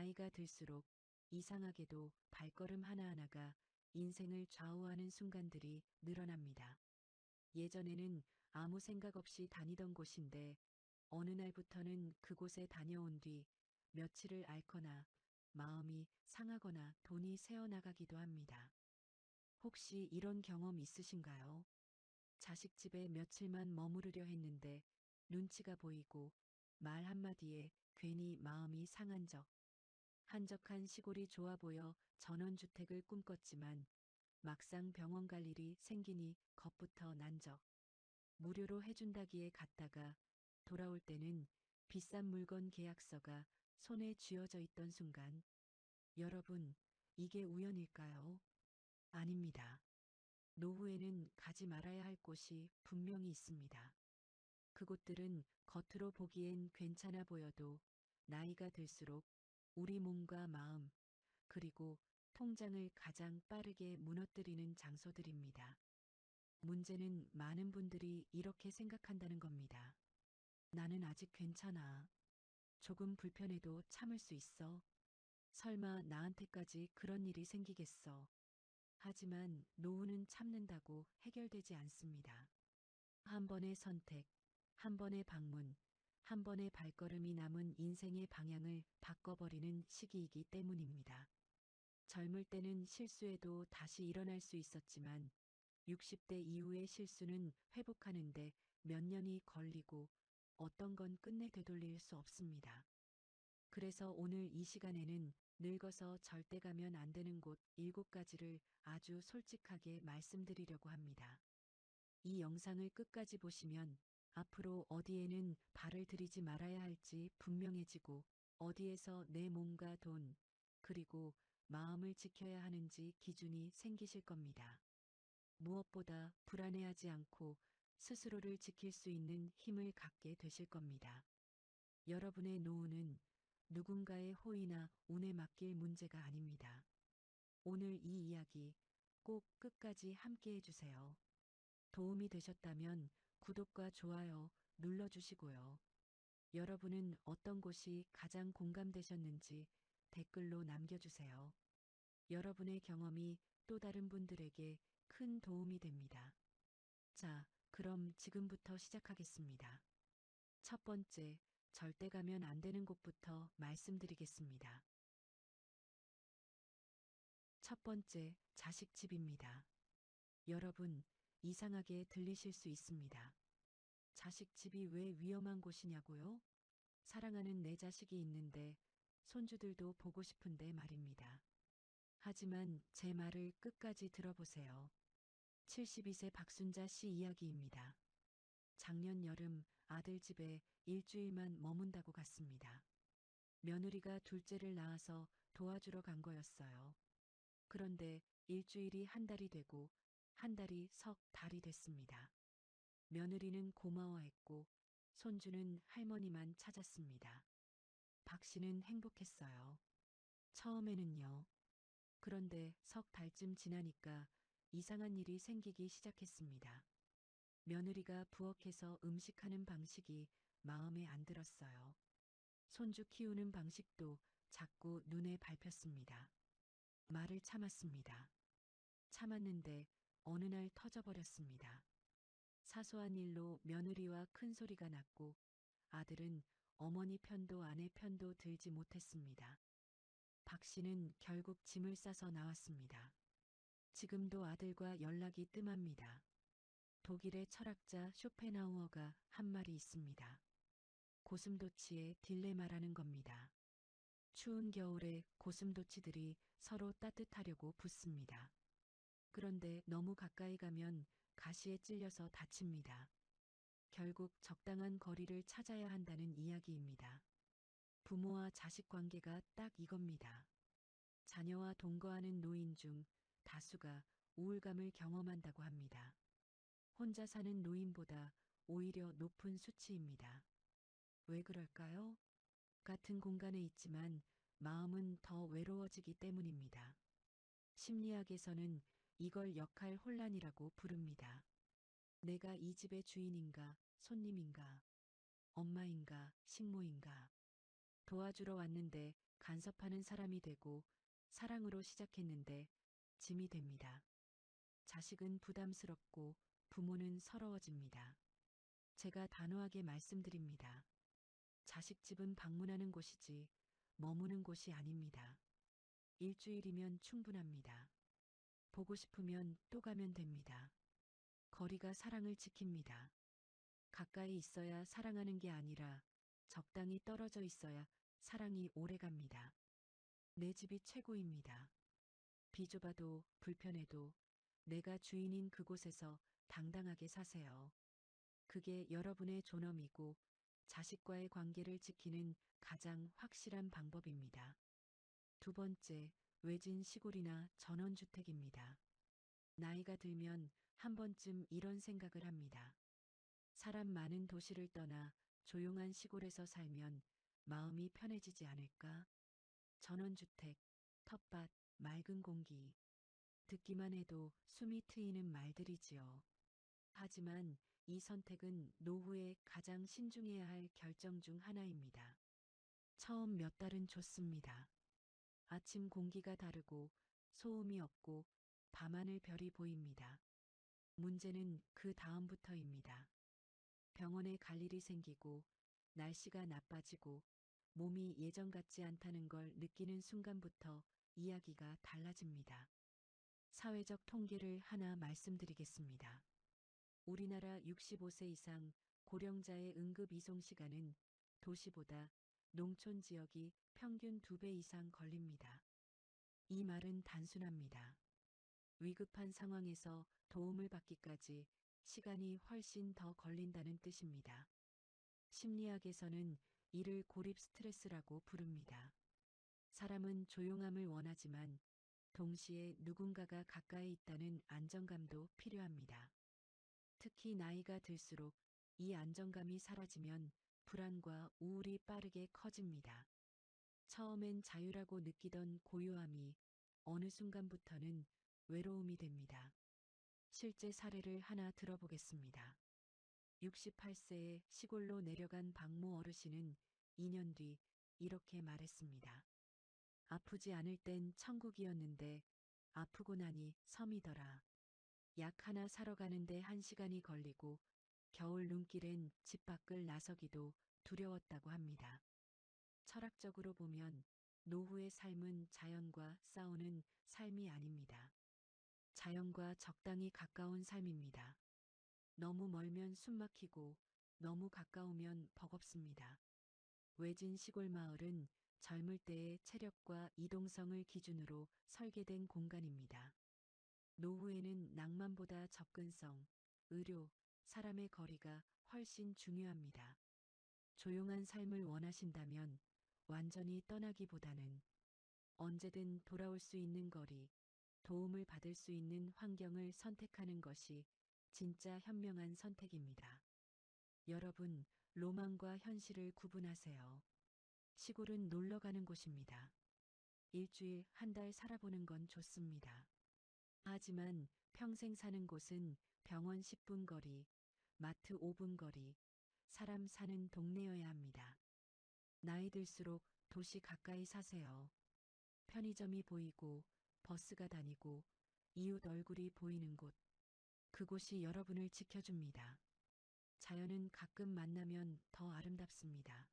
나이가 들수록 이상하게도 발걸음 하나하나가 인생을 좌우하는 순간들이 늘어납니다. 예전에는 아무 생각 없이 다니던 곳인데 어느 날부터는 그곳에 다녀온 뒤 며칠을 앓거나 마음이 상하거나 돈이 새어나가기도 합니다. 혹시 이런 경험 있으신가요? 자식 집에 며칠만 머무르려 했는데 눈치가 보이고 말 한마디에 괜히 마음이 상한 적, 한적한 시골이 좋아 보여 전원주택을 꿈꿨지만 막상 병원 갈 일이 생기니 겁부터 난 적, 무료로 해준다기에 갔다가 돌아올 때는 비싼 물건 계약서가 손에 쥐어져 있던 순간, 여러분, 이게 우연일까요? 아닙니다. 노후에는 가지 말아야 할 곳이 분명히 있습니다. 그곳들은 겉으로 보기엔 괜찮아 보여도 나이가 들수록 우리 몸과 마음, 그리고 통장을 가장 빠르게 무너뜨리는 장소들입니다. 문제는 많은 분들이 이렇게 생각한다는 겁니다. 나는 아직 괜찮아. 조금 불편해도 참을 수 있어. 설마 나한테까지 그런 일이 생기겠어. 하지만 노후는 참는다고 해결되지 않습니다. 한 번의 선택, 한 번의 방문, 한 번의 발걸음이 남은 인생의 방향을 바꿔버리는 시기이기 때문입니다. 젊을 때는 실수해도 다시 일어날 수 있었지만 60대 이후의 실수는 회복하는데 몇 년이 걸리고 어떤 건 끝내 되돌릴 수 없습니다. 그래서 오늘 이 시간에는 늙어서 절대 가면 안 되는 곳 7가지를 아주 솔직하게 말씀드리려고 합니다. 이 영상을 끝까지 보시면 앞으로 어디에는 발을 들이지 말아야 할지 분명해지고 어디에서 내 몸과 돈, 그리고 마음을 지켜야 하는지 기준이 생기실 겁니다. 무엇보다 불안해하지 않고 스스로를 지킬 수 있는 힘을 갖게 되실 겁니다. 여러분의 노후는 누군가의 호의나 운에 맡길 문제가 아닙니다. 오늘 이 이야기 꼭 끝까지 함께 해주세요. 도움이 되셨다면 구독과 좋아요 눌러주시고요. 여러분은 어떤 곳이 가장 공감되셨는지 댓글로 남겨주세요. 여러분의 경험이 또 다른 분들에게 큰 도움이 됩니다. 자, 그럼 지금부터 시작하겠습니다. 첫 번째, 절대 가면 안 되는 곳부터 말씀드리겠습니다. 첫 번째, 자식 집입니다. 여러분, 이상하게 들리실 수 있습니다. 자식 집이 왜 위험한 곳이냐고요? 사랑하는 내 자식이 있는데 손주들도 보고 싶은데 말입니다. 하지만 제 말을 끝까지 들어보세요. 72세 박순자 씨 이야기입니다. 작년 여름 아들 집에 일주일만 머문다고 갔습니다. 며느리가 둘째를 낳아서 도와주러 간 거였어요. 그런데 일주일이 한 달이 되고 한 달이 석 달이 됐습니다. 며느리는 고마워했고 손주는 할머니만 찾았습니다. 박 씨는 행복했어요. 처음에는요. 그런데 석 달쯤 지나니까 이상한 일이 생기기 시작했습니다. 며느리가 부엌에서 음식하는 방식이 마음에 안 들었어요. 손주 키우는 방식도 자꾸 눈에 밟혔습니다. 말을 참았습니다. 참았는데 어느 날 터져버렸습니다. 사소한 일로 며느리와 큰 소리가 났고 아들은 어머니 편도 아내 편도 들지 못했습니다. 박 씨는 결국 짐을 싸서 나왔습니다. 지금도 아들과 연락이 뜸합니다. 독일의 철학자 쇼펜하우어가 한 말이 있습니다. 고슴도치의 딜레마라는 겁니다. 추운 겨울에 고슴도치들이 서로 따뜻하려고 붙습니다. 그런데 너무 가까이 가면 가시에 찔려서 다칩니다. 결국 적당한 거리를 찾아야 한다는 이야기입니다. 부모와 자식 관계가 딱 이겁니다. 자녀와 동거하는 노인 중 다수가 우울감을 경험한다고 합니다. 혼자 사는 노인보다 오히려 높은 수치입니다. 왜 그럴까요? 같은 공간에 있지만 마음은 더 외로워지기 때문입니다. 심리학에서는 이걸 역할 혼란이라고 부릅니다. 내가 이 집의 주인인가, 손님인가, 엄마인가, 식모인가. 도와주러 왔는데 간섭하는 사람이 되고 사랑으로 시작했는데 짐이 됩니다. 자식은 부담스럽고 부모는 서러워집니다. 제가 단호하게 말씀드립니다. 자식 집은 방문하는 곳이지 머무는 곳이 아닙니다. 일주일이면 충분합니다. 보고 싶으면 또 가면 됩니다. 거리가 사랑을 지킵니다. 가까이 있어야 사랑하는 게 아니라 적당히 떨어져 있어야 사랑이 오래 갑니다. 내 집이 최고입니다. 비좁아도 불편해도 내가 주인인 그곳에서 당당하게 사세요. 그게 여러분의 존엄이고 자식과의 관계를 지키는 가장 확실한 방법입니다. 두 번째, 외진 시골이나 전원주택입니다. 나이가 들면 한 번쯤 이런 생각을 합니다. 사람 많은 도시를 떠나 조용한 시골에서 살면 마음이 편해지지 않을까? 전원주택, 텃밭, 맑은 공기. 듣기만 해도 숨이 트이는 말들이지요. 하지만 이 선택은 노후에 가장 신중해야 할 결정 중 하나입니다. 처음 몇 달은 좋습니다. 아침 공기가 다르고 소음이 없고 밤하늘 별이 보입니다. 문제는 그 다음부터입니다. 병원에 갈 일이 생기고 날씨가 나빠지고 몸이 예전 같지 않다는 걸 느끼는 순간부터 이야기가 달라집니다. 사회적 통계를 하나 말씀드리겠습니다. 우리나라 65세 이상 고령자의 응급 이송 시간은 도시보다 농촌 지역이 평균 2배 이상 걸립니다. 이 말은 단순합니다. 위급한 상황에서 도움을 받기까지 시간이 훨씬 더 걸린다는 뜻입니다. 심리학에서는 이를 고립 스트레스라고 부릅니다. 사람은 조용함을 원하지만 동시에 누군가가 가까이 있다는 안정감도 필요합니다. 특히 나이가 들수록 이 안정감이 사라지면 불안과 우울이 빠르게 커집니다. 처음엔 자유라고 느끼던 고요함이 어느 순간부터는 외로움이 됩니다. 실제 사례를 하나 들어보겠습니다. 68세에 시골로 내려간 박모 어르신은 2년 뒤 이렇게 말했습니다. 아프지 않을 땐 천국이었는데 아프고 나니 섬이더라. 약 하나 사러 가는데 1시간이 걸리고 겨울 눈길엔 집 밖을 나서기도 두려웠다고 합니다. 철학적으로 보면 노후의 삶은 자연과 싸우는 삶이 아닙니다. 자연과 적당히 가까운 삶입니다. 너무 멀면 숨 막히고 너무 가까우면 버겁습니다. 외진 시골 마을은 젊을 때의 체력과 이동성을 기준으로 설계된 공간입니다. 노후에는 낭만보다 접근성, 의료, 사람의 거리가 훨씬 중요합니다. 조용한 삶을 원하신다면 완전히 떠나기보다는 언제든 돌아올 수 있는 거리, 도움을 받을 수 있는 환경을 선택하는 것이 진짜 현명한 선택입니다. 여러분, 로망과 현실을 구분하세요. 시골은 놀러 가는 곳입니다. 일주일, 한 달 살아보는 건 좋습니다. 하지만 평생 사는 곳은 병원 10분 거리, 마트 5분 거리, 사람 사는 동네여야 합니다. 나이 들수록 도시 가까이 사세요. 편의점이 보이고 버스가 다니고 이웃 얼굴이 보이는 곳. 그곳이 여러분을 지켜줍니다. 자연은 가끔 만나면 더 아름답습니다.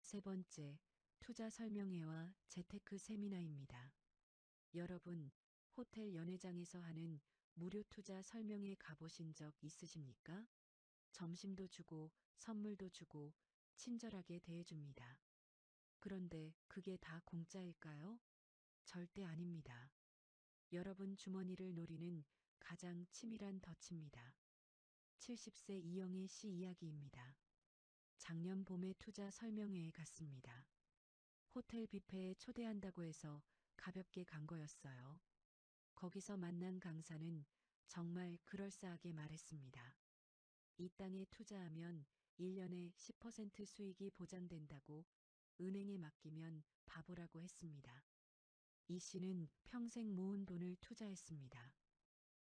세 번째, 투자 설명회와 재테크 세미나입니다. 여러분, 호텔 연회장에서 하는 무료 투자 설명회 가보신 적 있으십니까? 점심도 주고 선물도 주고 친절하게 대해줍니다. 그런데 그게 다 공짜일까요? 절대 아닙니다. 여러분 주머니를 노리는 가장 치밀한 덫입니다. 70세 이영애 씨 이야기입니다. 작년 봄에 투자 설명회에 갔습니다. 호텔 뷔페에 초대한다고 해서 가볍게 간 거였어요. 거기서 만난 강사는 정말 그럴싸하게 말했습니다. 이 땅에 투자하면 1년에 10% 수익이 보장된다고 은행에 맡기면 바보라고 했습니다. 이 씨는 평생 모은 돈을 투자했습니다.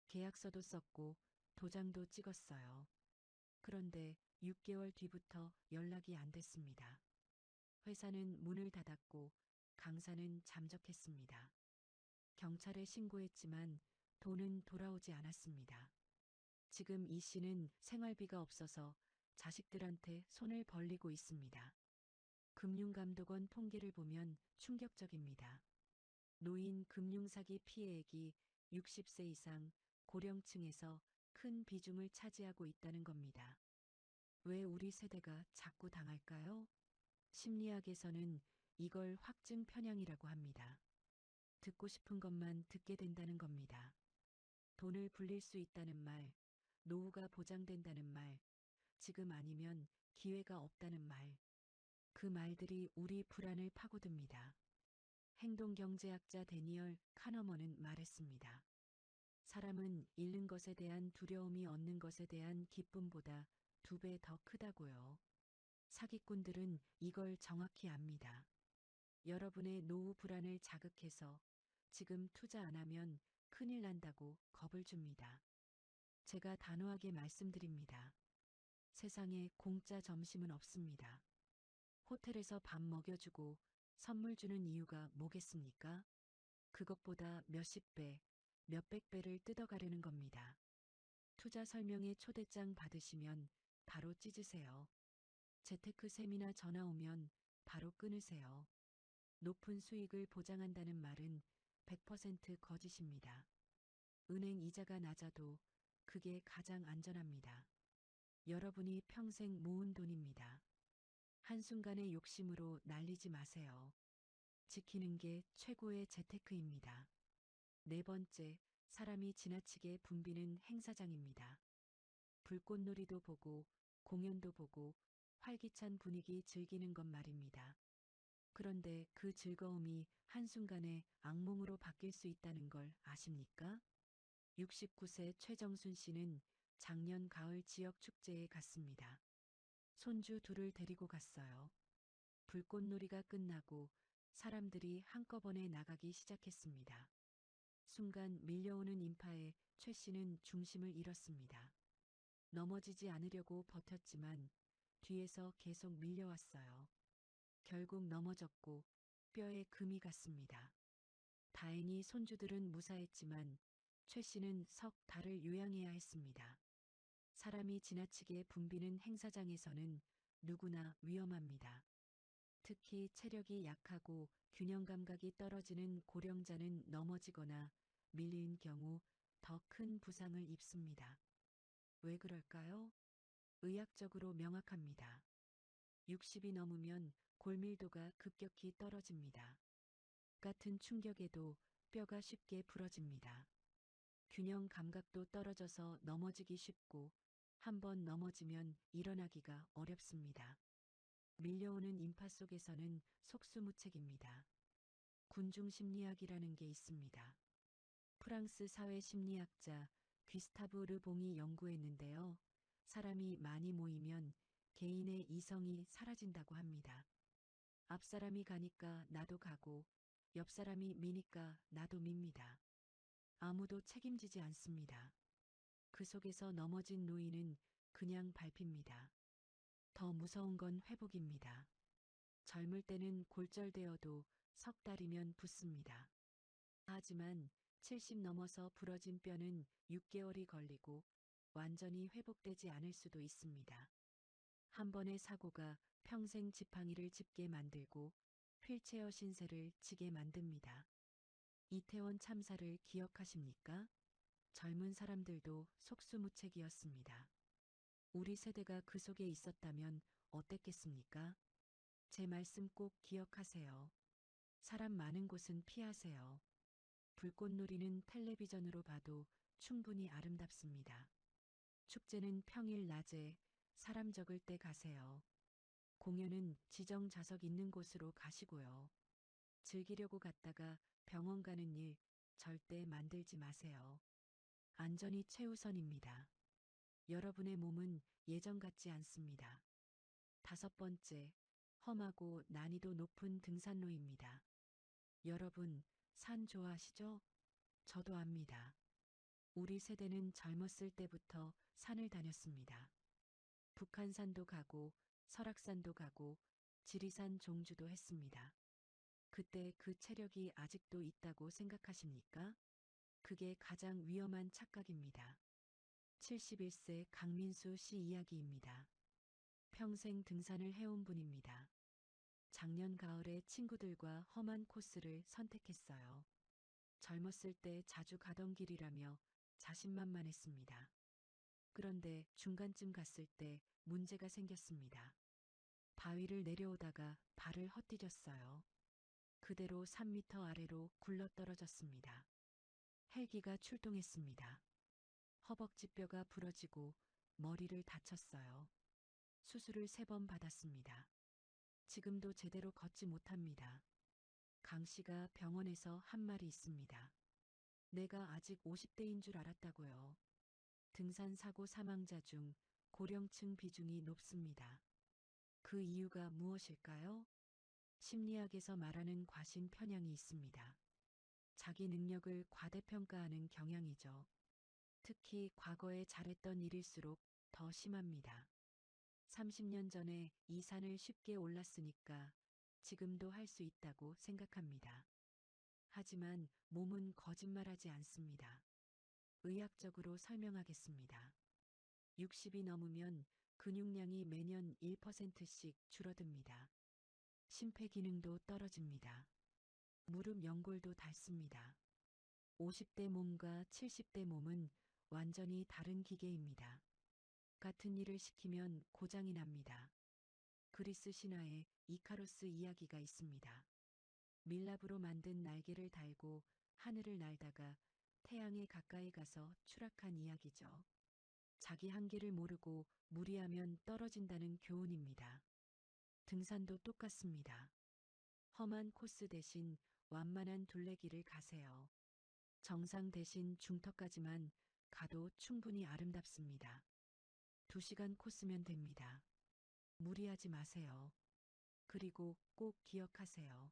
계약서도 썼고 도장도 찍었어요. 그런데 6개월 뒤부터 연락이 안 됐습니다. 회사는 문을 닫았고 강사는 잠적했습니다. 경찰에 신고했지만 돈은 돌아오지 않았습니다. 지금 이 씨는 생활비가 없어서 자식들한테 손을 벌리고 있습니다. 금융감독원 통계를 보면 충격적입니다. 노인 금융사기 피해액이 60세 이상 고령층에서 큰 비중을 차지하고 있다는 겁니다. 왜 우리 세대가 자꾸 당할까요? 심리학에서는 이걸 확증 편향이라고 합니다. 듣고 싶은 것만 듣게 된다는 겁니다. 돈을 불릴 수 있다는 말, 노후가 보장된다는 말, 지금 아니면 기회가 없다는 말. 그 말들이 우리 불안을 파고듭니다. 행동경제학자 데니얼 카너먼은 말했습니다. 사람은 잃는 것에 대한 두려움이 얻는 것에 대한 기쁨보다 2배 더 크다고요. 사기꾼들은 이걸 정확히 압니다. 여러분의 노후 불안을 자극해서 지금 투자 안 하면 큰일 난다고 겁을 줍니다. 제가 단호하게 말씀드립니다. 세상에 공짜 점심은 없습니다. 호텔에서 밥 먹여주고 선물 주는 이유가 뭐겠습니까? 그것보다 몇십 배, 몇백 배를 뜯어가려는 겁니다. 투자 설명회 초대장 받으시면 바로 찢으세요. 재테크 세미나 전화 오면 바로 끊으세요. 높은 수익을 보장한다는 말은 100% 거짓입니다. 은행 이자가 낮아도 그게 가장 안전합니다. 여러분이 평생 모은 돈입니다. 한순간의 욕심으로 날리지 마세요. 지키는 게 최고의 재테크입니다. 네 번째, 사람이 지나치게 붐비는 행사장입니다. 불꽃놀이도 보고, 공연도 보고, 활기찬 분위기 즐기는 것 말입니다. 그런데 그 즐거움이 한순간에 악몽으로 바뀔 수 있다는 걸 아십니까? 69세 최정순 씨는 작년 가을 지역 축제에 갔습니다. 손주 둘을 데리고 갔어요. 불꽃놀이가 끝나고 사람들이 한꺼번에 나가기 시작했습니다. 순간 밀려오는 인파에 최 씨는 중심을 잃었습니다. 넘어지지 않으려고 버텼지만 뒤에서 계속 밀려왔어요. 결국 넘어졌고 뼈에 금이 갔습니다. 다행히 손주들은 무사했지만 최 씨는 석 달을 요양해야 했습니다. 사람이 지나치게 붐비는 행사장에서는 누구나 위험합니다. 특히 체력이 약하고 균형 감각이 떨어지는 고령자는 넘어지거나 밀린 경우 더 큰 부상을 입습니다. 왜 그럴까요? 의학적으로 명확합니다. 60이 넘으면 골밀도가 급격히 떨어집니다. 같은 충격에도 뼈가 쉽게 부러집니다. 균형 감각도 떨어져서 넘어지기 쉽고 한 번 넘어지면 일어나기가 어렵습니다. 밀려오는 인파 속에서는 속수무책입니다. 군중 심리학이라는 게 있습니다. 프랑스 사회 심리학자 귀스타브 르봉이 연구했는데요. 사람이 많이 모이면 개인의 이성이 사라진다고 합니다. 앞 사람이 가니까 나도 가고 옆 사람이 미니까 나도 밉니다. 아무도 책임지지 않습니다. 그 속에서 넘어진 노인은 그냥 밟힙니다. 더 무서운 건 회복입니다. 젊을 때는 골절되어도 석 달이면 붓습니다. 하지만 70 넘어서 부러진 뼈는 6개월이 걸리고 완전히 회복되지 않을 수도 있습니다. 한 번의 사고가 평생 지팡이를 짚게 만들고 휠체어 신세를 지게 만듭니다. 이태원 참사를 기억하십니까? 젊은 사람들도 속수무책이었습니다. 우리 세대가 그 속에 있었다면 어땠겠습니까? 제 말씀 꼭 기억하세요. 사람 많은 곳은 피하세요. 불꽃놀이는 텔레비전으로 봐도 충분히 아름답습니다. 축제는 평일 낮에 사람 적을 때 가세요. 공연은 지정 좌석 있는 곳으로 가시고요. 즐기려고 갔다가 병원 가는 일 절대 만들지 마세요. 안전이 최우선입니다. 여러분의 몸은 예전 같지 않습니다. 다섯 번째, 험하고 난이도 높은 등산로입니다. 여러분, 산 좋아하시죠? 저도 압니다. 우리 세대는 젊었을 때부터 산을 다녔습니다. 북한산도 가고 설악산도 가고 지리산 종주도 했습니다. 그때 그 체력이 아직도 있다고 생각하십니까? 그게 가장 위험한 착각입니다. 71세 강민수 씨 이야기입니다. 평생 등산을 해온 분입니다. 작년 가을에 친구들과 험한 코스를 선택했어요. 젊었을 때 자주 가던 길이라며 자신만만했습니다. 그런데 중간쯤 갔을 때 문제가 생겼습니다. 바위를 내려오다가 발을 헛디뎠어요. 그대로 3미터 아래로 굴러떨어졌습니다. 헬기가 출동했습니다. 허벅지 뼈가 부러지고 머리를 다쳤어요. 수술을 3번 받았습니다. 지금도 제대로 걷지 못합니다. 강 씨가 병원에서 한 말이 있습니다. 내가 아직 50대인 줄 알았다고요. 등산 사고 사망자 중 고령층 비중이 높습니다. 그 이유가 무엇일까요? 심리학에서 말하는 과신 편향이 있습니다. 자기 능력을 과대평가하는 경향이죠. 특히 과거에 잘했던 일일수록 더 심합니다. 30년 전에 이 산을 쉽게 올랐으니까 지금도 할 수 있다고 생각합니다. 하지만 몸은 거짓말하지 않습니다. 의학적으로 설명하겠습니다. 60이 넘으면 근육량이 매년 1%씩 줄어듭니다. 심폐기능도 떨어집니다. 무릎 연골도 닳습니다. 50대 몸과 70대 몸은 완전히 다른 기계입니다. 같은 일을 시키면 고장이 납니다. 그리스 신화에 이카로스 이야기가 있습니다. 밀랍으로 만든 날개를 달고 하늘을 날다가 태양에 가까이 가서 추락한 이야기죠. 자기 한계를 모르고 무리하면 떨어진다는 교훈입니다. 등산도 똑같습니다. 험한 코스 대신 완만한 둘레길을 가세요. 정상 대신 중턱까지만 가도 충분히 아름답습니다. 2시간 코스면 됩니다. 무리하지 마세요. 그리고 꼭 기억하세요.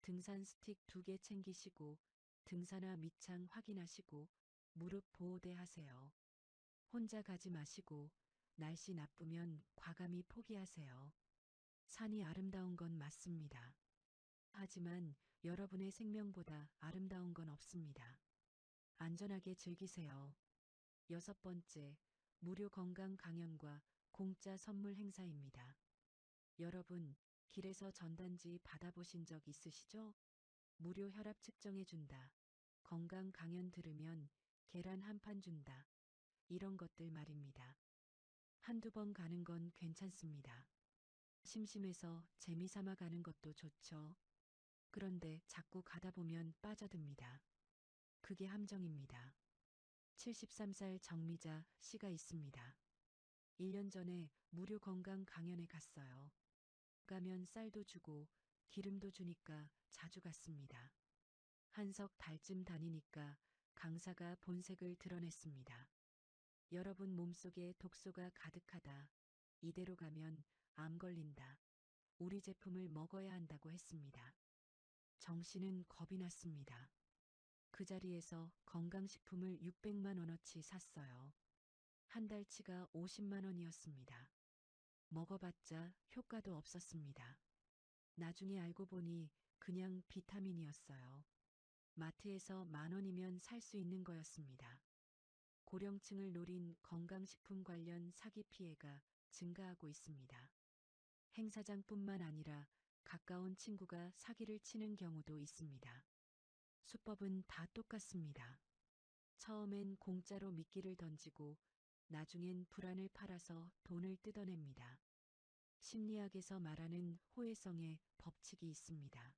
등산 스틱 2개 챙기시고 등산화 밑창 확인하시고 무릎 보호대 하세요. 혼자 가지 마시고 날씨 나쁘면 과감히 포기하세요. 산이 아름다운 건 맞습니다. 하지만 여러분의 생명보다 아름다운 건 없습니다. 안전하게 즐기세요. 6번째, 무료 건강 강연과 공짜 선물 행사입니다. 여러분, 길에서 전단지 받아보신 적 있으시죠? 무료 혈압 측정해준다. 건강 강연 들으면 계란 한 판 준다. 이런 것들 말입니다. 한두 번 가는 건 괜찮습니다. 심심해서 재미삼아 가는 것도 좋죠. 그런데 자꾸 가다 보면 빠져듭니다. 그게 함정입니다. 73살 정미자 씨가 있습니다. 1년 전에 무료 건강 강연에 갔어요. 가면 쌀도 주고 기름도 주니까 자주 갔습니다. 한석 달쯤 다니니까 강사가 본색을 드러냈습니다. 여러분 몸속에 독소가 가득하다. 이대로 가면 암 걸린다. 우리 제품을 먹어야 한다고 했습니다. 정씨는 겁이 났습니다. 그 자리에서 건강식품을 600만 원어치 샀어요. 한 달치가 50만 원이었습니다. 먹어봤자 효과도 없었습니다. 나중에 알고 보니 그냥 비타민이었어요. 마트에서 10,000원이면 살 수 있는 거였습니다. 고령층을 노린 건강식품 관련 사기 피해가 증가하고 있습니다. 행사장뿐만 아니라 가까운 친구가 사기를 치는 경우도 있습니다. 수법은 다 똑같습니다. 처음엔 공짜로 미끼를 던지고 나중엔 불안을 팔아서 돈을 뜯어냅니다. 심리학에서 말하는 호혜성의 법칙이 있습니다.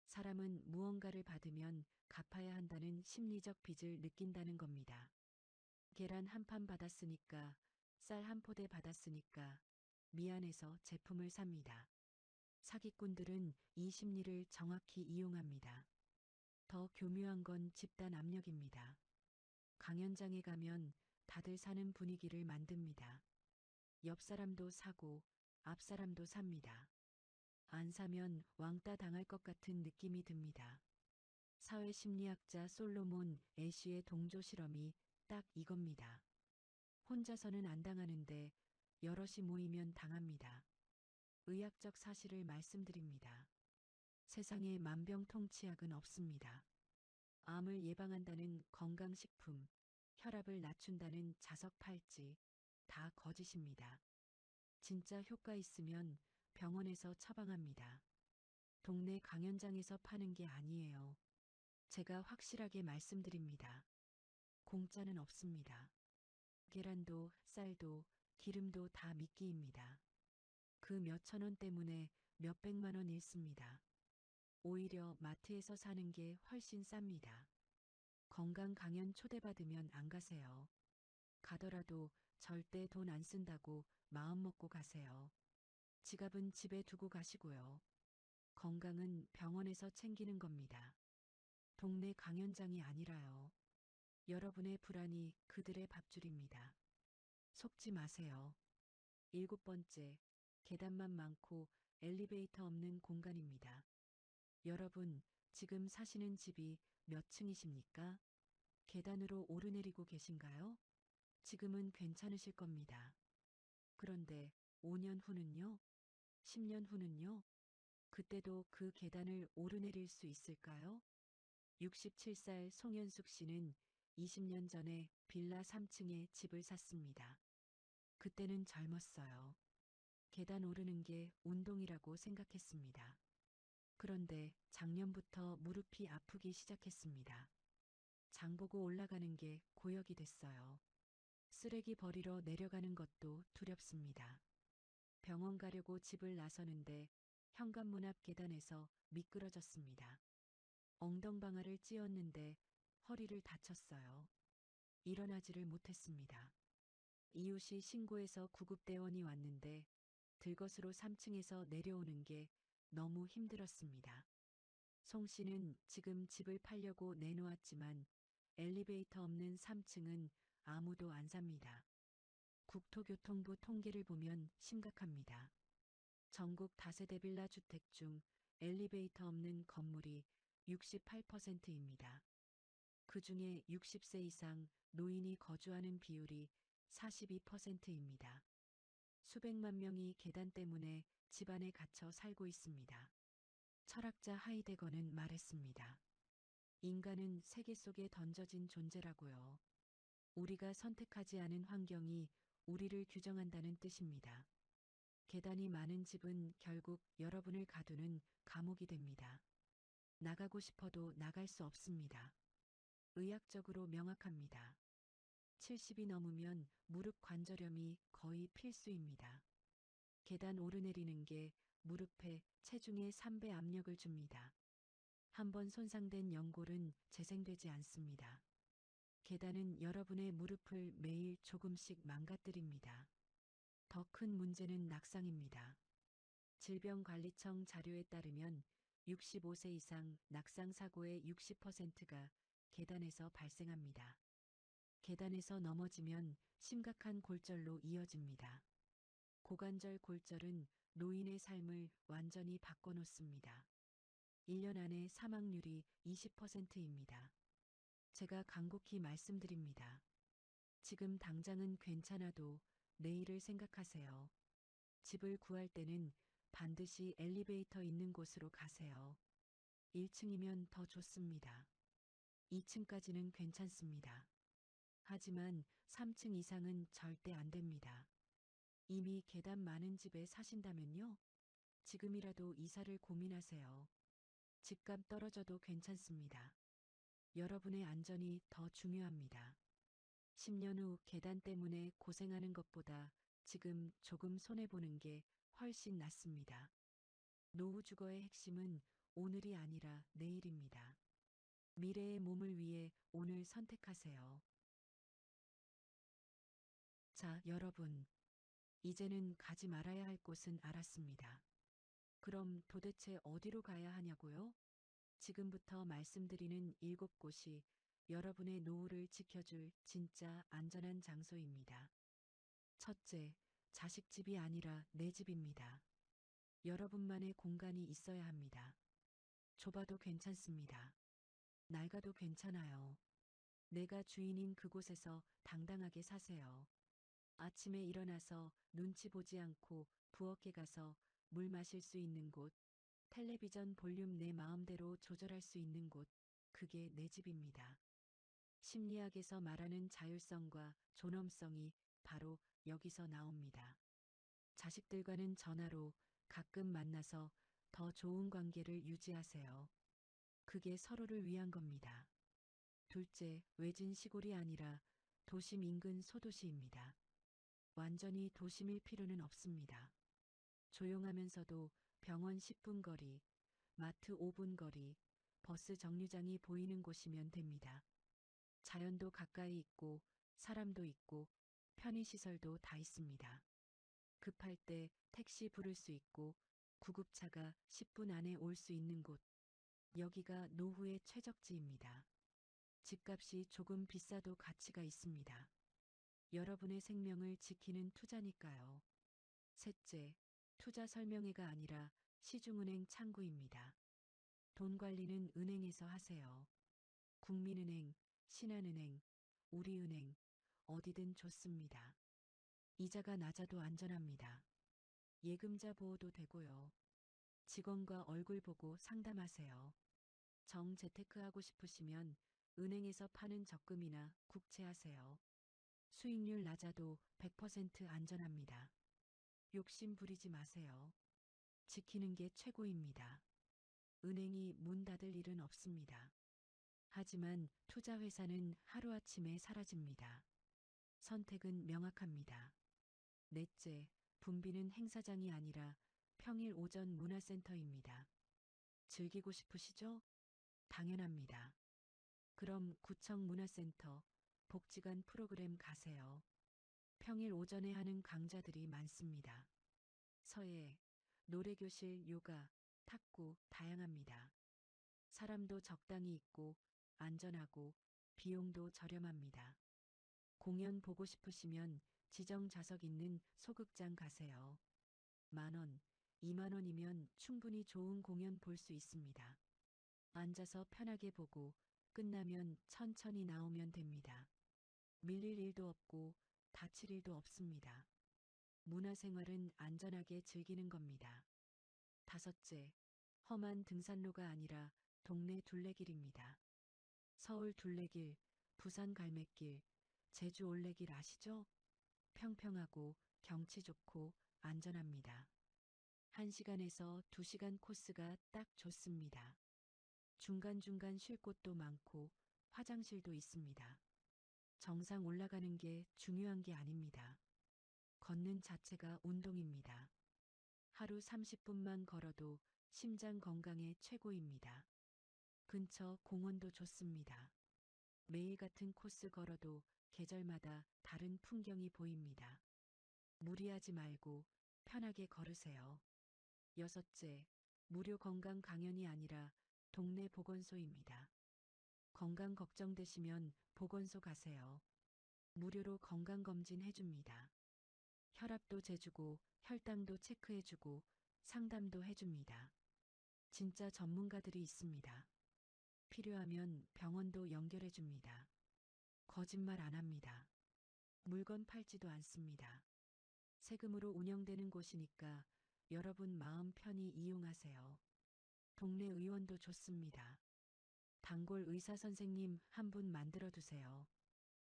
사람은 무언가를 받으면 갚아야 한다는 심리적 빚을 느낀다는 겁니다. 계란 한 판 받았으니까, 쌀 한 포대 받았으니까 미안해서 제품을 삽니다. 사기꾼들은 이 심리를 정확히 이용합니다. 더 교묘한 건 집단 압력입니다. 강연장에 가면 다들 사는 분위기를 만듭니다. 옆 사람도 사고 앞 사람도 삽니다. 안 사면 왕따 당할 것 같은 느낌이 듭니다. 사회심리학자 솔로몬 애쉬의 동조 실험이 딱 이겁니다. 혼자서는 안 당하는데 여럿이 모이면 당합니다. 의학적 사실을 말씀드립니다. 세상에 만병통치약은 없습니다. 암을 예방한다는 건강식품, 혈압을 낮춘다는 자석 팔찌, 다 거짓입니다. 진짜 효과 있으면 병원에서 처방합니다. 동네 강연장에서 파는 게 아니에요. 제가 확실하게 말씀드립니다. 공짜는 없습니다. 계란도, 쌀도, 기름도 다 미끼입니다. 그 몇천 원 때문에 몇백만 원 잃습니다. 오히려 마트에서 사는 게 훨씬 쌉니다. 건강 강연 초대받으면 안 가세요. 가더라도 절대 돈 안 쓴다고 마음 먹고 가세요. 지갑은 집에 두고 가시고요. 건강은 병원에서 챙기는 겁니다. 동네 강연장이 아니라요. 여러분의 불안이 그들의 밥줄입니다. 속지 마세요. 일곱 번째, 계단만 많고 엘리베이터 없는 공간입니다. 여러분, 지금 사시는 집이 몇 층이십니까? 계단으로 오르내리고 계신가요? 지금은 괜찮으실 겁니다. 그런데 5년 후는요? 10년 후는요? 그때도 그 계단을 오르내릴 수 있을까요? 67살 송현숙 씨는 20년 전에 빌라 3층에 집을 샀습니다. 그때는 젊었어요. 계단 오르는 게 운동이라고 생각했습니다. 그런데 작년부터 무릎이 아프기 시작했습니다. 장보고 올라가는 게 고역이 됐어요. 쓰레기 버리러 내려가는 것도 두렵습니다. 병원 가려고 집을 나서는데 현관문 앞 계단에서 미끄러졌습니다. 엉덩방아를 찧었는데 허리를 다쳤어요. 일어나지를 못했습니다. 이웃이 신고해서 구급대원이 왔는데 들것으로 3층에서 내려오는 게 너무 힘들었습니다. 송 씨는 지금 집을 팔려고 내놓았지만 엘리베이터 없는 3층은 아무도 안 삽니다. 국토교통부 통계를 보면 심각합니다. 전국 다세대 빌라 주택 중 엘리베이터 없는 건물이 68%입니다. 그 중에 60세 이상 노인이 거주하는 비율이 42%입니다. 수백만 명이 계단 때문에 집안에 갇혀 살고 있습니다. 철학자 하이데거는 말했습니다. 인간은 세계 속에 던져진 존재라고요. 우리가 선택하지 않은 환경이 우리를 규정한다는 뜻입니다. 계단이 많은 집은 결국 여러분을 가두는 감옥이 됩니다. 나가고 싶어도 나갈 수 없습니다. 의학적으로 명확합니다. 70이 넘으면 무릎 관절염이 거의 필수입니다. 계단 오르내리는 게 무릎에 체중의 3배 압력을 줍니다. 한번 손상된 연골은 재생되지 않습니다. 계단은 여러분의 무릎을 매일 조금씩 망가뜨립니다. 더 큰 문제는 낙상입니다. 질병관리청 자료에 따르면 65세 이상 낙상 사고의 60%가 계단에서 발생합니다. 계단에서 넘어지면 심각한 골절로 이어집니다. 고관절 골절은 노인의 삶을 완전히 바꿔놓습니다. 1년 안에 사망률이 20%입니다. 제가 간곡히 말씀드립니다. 지금 당장은 괜찮아도 내일을 생각하세요. 집을 구할 때는 반드시 엘리베이터 있는 곳으로 가세요. 1층이면 더 좋습니다. 2층까지는 괜찮습니다. 하지만 3층 이상은 절대 안 됩니다. 이미 계단 많은 집에 사신다면요? 지금이라도 이사를 고민하세요. 집값 떨어져도 괜찮습니다. 여러분의 안전이 더 중요합니다. 10년 후 계단 때문에 고생하는 것보다 지금 조금 손해보는 게 훨씬 낫습니다. 노후 주거의 핵심은 오늘이 아니라 내일입니다. 미래의 몸을 위해 오늘 선택하세요. 자, 여러분. 이제는 가지 말아야 할 곳은 알았습니다. 그럼 도대체 어디로 가야 하냐고요? 지금부터 말씀드리는 7곳이 여러분의 노후를 지켜줄 진짜 안전한 장소입니다. 첫째, 자식 집이 아니라 내 집입니다. 여러분만의 공간이 있어야 합니다. 좁아도 괜찮습니다. 낡아도 괜찮아요. 내가 주인인 그곳에서 당당하게 사세요. 아침에 일어나서 눈치 보지 않고 부엌에 가서 물 마실 수 있는 곳, 텔레비전 볼륨 내 마음대로 조절할 수 있는 곳, 그게 내 집입니다. 심리학에서 말하는 자율성과 존엄성이 바로 여기서 나옵니다. 자식들과는 전화로 가끔 만나서 더 좋은 관계를 유지하세요. 그게 서로를 위한 겁니다. 둘째, 외진 시골이 아니라 도심 인근 소도시입니다. 완전히 도심일 필요는 없습니다. 조용하면서도 병원 10분 거리, 마트 5분 거리, 버스 정류장이 보이는 곳이면 됩니다. 자연도 가까이 있고, 사람도 있고, 편의시설도 다 있습니다. 급할 때 택시 부를 수 있고, 구급차가 10분 안에 올 수 있는 곳. 여기가 노후의 최적지입니다. 집값이 조금 비싸도 가치가 있습니다. 여러분의 생명을 지키는 투자니까요. 셋째, 투자 설명회가 아니라 시중은행 창구입니다. 돈 관리는 은행에서 하세요. 국민은행, 신한은행, 우리은행, 어디든 좋습니다. 이자가 낮아도 안전합니다. 예금자 보호도 되고요. 직원과 얼굴 보고 상담하세요. 정재테크하고 싶으시면 은행에서 파는 적금이나 국채하세요. 수익률 낮아도 100% 안전합니다. 욕심 부리지 마세요. 지키는 게 최고입니다. 은행이 문 닫을 일은 없습니다. 하지만 투자회사는 하루아침에 사라집니다. 선택은 명확합니다. 넷째, 붐비는 행사장이 아니라 평일 오전 문화센터입니다. 즐기고 싶으시죠? 당연합니다. 그럼 구청 문화센터, 복지관 프로그램 가세요. 평일 오전에 하는 강좌들이 많습니다. 서예, 노래교실, 요가, 탁구 다양합니다. 사람도 적당히 있고 안전하고 비용도 저렴합니다. 공연 보고 싶으시면 지정 좌석 있는 소극장 가세요. 10,000원, 20,000원이면 충분히 좋은 공연 볼 수 있습니다. 앉아서 편하게 보고 끝나면 천천히 나오면 됩니다. 밀릴 일도 없고 다칠 일도 없습니다. 문화생활은 안전하게 즐기는 겁니다. 다섯째, 험한 등산로가 아니라 동네 둘레길입니다. 서울 둘레길, 부산 갈매길, 제주 올레길 아시죠? 평평하고 경치 좋고 안전합니다. 1시간에서 2시간 코스가 딱 좋습니다. 중간중간 쉴 곳도 많고 화장실도 있습니다. 정상 올라가는 게 중요한 게 아닙니다. 걷는 자체가 운동입니다. 하루 30분만 걸어도 심장 건강에 최고입니다. 근처 공원도 좋습니다. 매일 같은 코스 걸어도 계절마다 다른 풍경이 보입니다. 무리하지 말고 편하게 걸으세요. 여섯째, 무료 건강 강연이 아니라 동네 보건소입니다. 건강 걱정되시면 보건소 가세요. 무료로 건강검진 해줍니다. 혈압도 재주고 혈당도 체크해주고 상담도 해줍니다. 진짜 전문가들이 있습니다. 필요하면 병원도 연결해줍니다. 거짓말 안 합니다. 물건 팔지도 않습니다. 세금으로 운영되는 곳이니까 여러분 마음 편히 이용하세요. 동네 의원도 좋습니다. 단골 의사 선생님 한 분 만들어 두세요.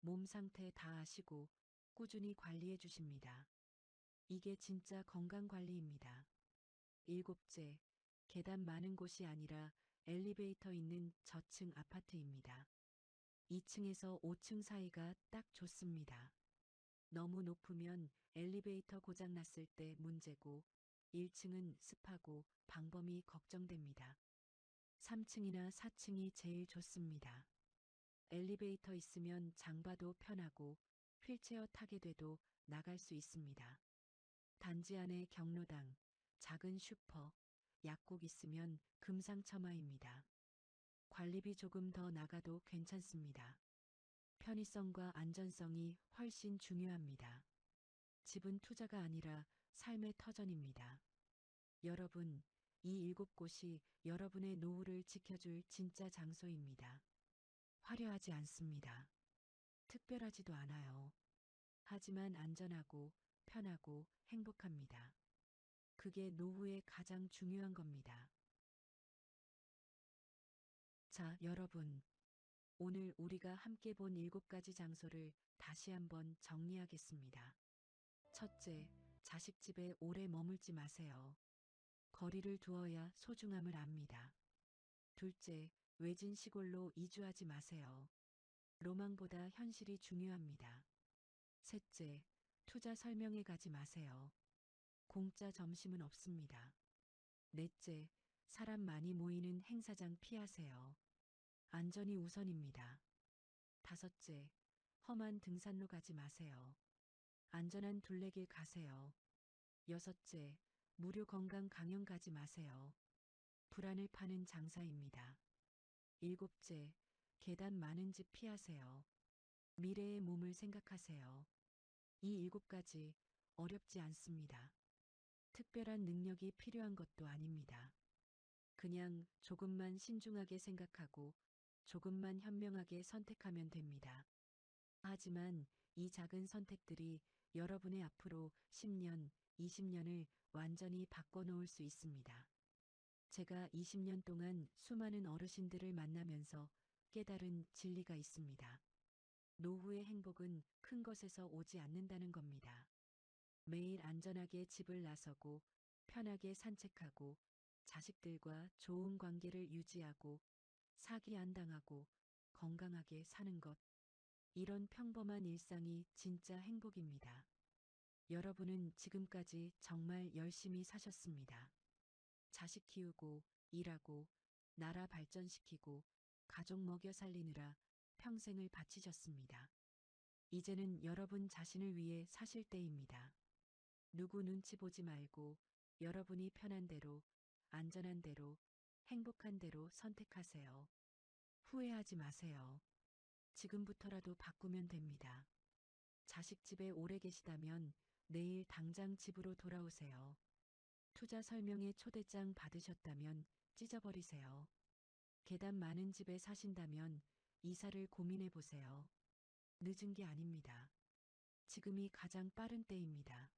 몸 상태 다 아시고 꾸준히 관리해 주십니다. 이게 진짜 건강 관리입니다. 일곱째, 계단 많은 곳이 아니라 엘리베이터 있는 저층 아파트입니다. 2층에서 5층 사이가 딱 좋습니다. 너무 높으면 엘리베이터 고장 났을 때 문제고 1층은 습하고 방범이 걱정됩니다. 3층이나 4층이 제일 좋습니다. 엘리베이터 있으면 장봐도 편하고 휠체어 타게 돼도 나갈 수 있습니다. 단지 안에 경로당, 작은 슈퍼, 약국 있으면 금상첨화입니다. 관리비 조금 더 나가도 괜찮습니다. 편의성과 안전성이 훨씬 중요합니다. 집은 투자가 아니라 삶의 터전입니다. 여러분, 이 7곳이 여러분의 노후를 지켜줄 진짜 장소입니다. 화려하지 않습니다. 특별하지도 않아요. 하지만 안전하고 편하고 행복합니다. 그게 노후의 가장 중요한 겁니다. 자, 여러분. 오늘 우리가 함께 본 7가지 장소를 다시 한번 정리하겠습니다. 첫째, 자식 집에 오래 머물지 마세요. 거리를 두어야 소중함을 압니다. 둘째, 외진 시골로 이주하지 마세요. 로망보다 현실이 중요합니다. 셋째, 투자 설명회 가지 마세요. 공짜 점심은 없습니다. 넷째, 사람 많이 모이는 행사장 피하세요. 안전이 우선입니다. 다섯째, 험한 등산로 가지 마세요. 안전한 둘레길 가세요. 여섯째, 무료 건강 강연 가지 마세요. 불안을 파는 장사입니다. 일곱째, 계단 많은 집 피하세요. 미래의 몸을 생각하세요. 이 7가지 어렵지 않습니다. 특별한 능력이 필요한 것도 아닙니다. 그냥 조금만 신중하게 생각하고 조금만 현명하게 선택하면 됩니다. 하지만 이 작은 선택들이 여러분의 앞으로 10년, 20년을 완전히 바꿔놓을 수 있습니다. 제가 20년 동안 수많은 어르신들을 만나면서 깨달은 진리가 있습니다. 노후의 행복은 큰 것에서 오지 않는다는 겁니다. 매일 안전하게 집을 나서고 편하게 산책하고 자식들과 좋은 관계를 유지하고 사기 안 당하고 건강하게 사는 것. 이런 평범한 일상이 진짜 행복입니다. 여러분은 지금까지 정말 열심히 사셨습니다. 자식 키우고 일하고 나라 발전시키고 가족 먹여 살리느라 평생을 바치셨습니다. 이제는 여러분 자신을 위해 사실 때입니다. 누구 눈치 보지 말고 여러분이 편한 대로, 안전한 대로, 행복한 대로 선택하세요. 후회하지 마세요. 지금부터라도 바꾸면 됩니다. 자식 집에 오래 계시다면 내일 당장 집으로 돌아오세요. 투자 설명회 초대장 받으셨다면 찢어버리세요. 계단 많은 집에 사신다면 이사를 고민해 보세요. 늦은 게 아닙니다. 지금이 가장 빠른 때입니다.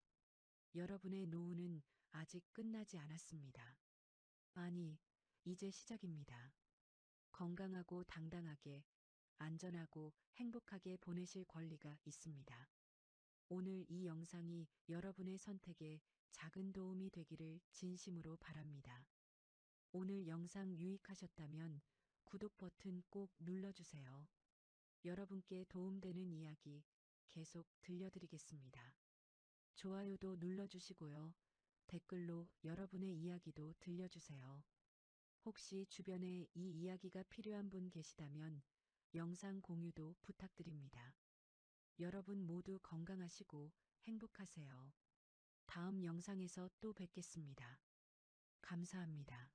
여러분의 노후는 아직 끝나지 않았습니다. 아니, 이제 시작입니다. 건강하고 당당하게, 안전하고 행복하게 보내실 권리가 있습니다. 오늘 이 영상이 여러분의 선택에 작은 도움이 되기를 진심으로 바랍니다. 오늘 영상 유익하셨다면 구독 버튼 꼭 눌러주세요. 여러분께 도움되는 이야기 계속 들려드리겠습니다. 좋아요도 눌러주시고요. 댓글로 여러분의 이야기도 들려주세요. 혹시 주변에 이 이야기가 필요한 분 계시다면 영상 공유도 부탁드립니다. 여러분 모두 건강하시고 행복하세요. 다음 영상에서 또 뵙겠습니다. 감사합니다.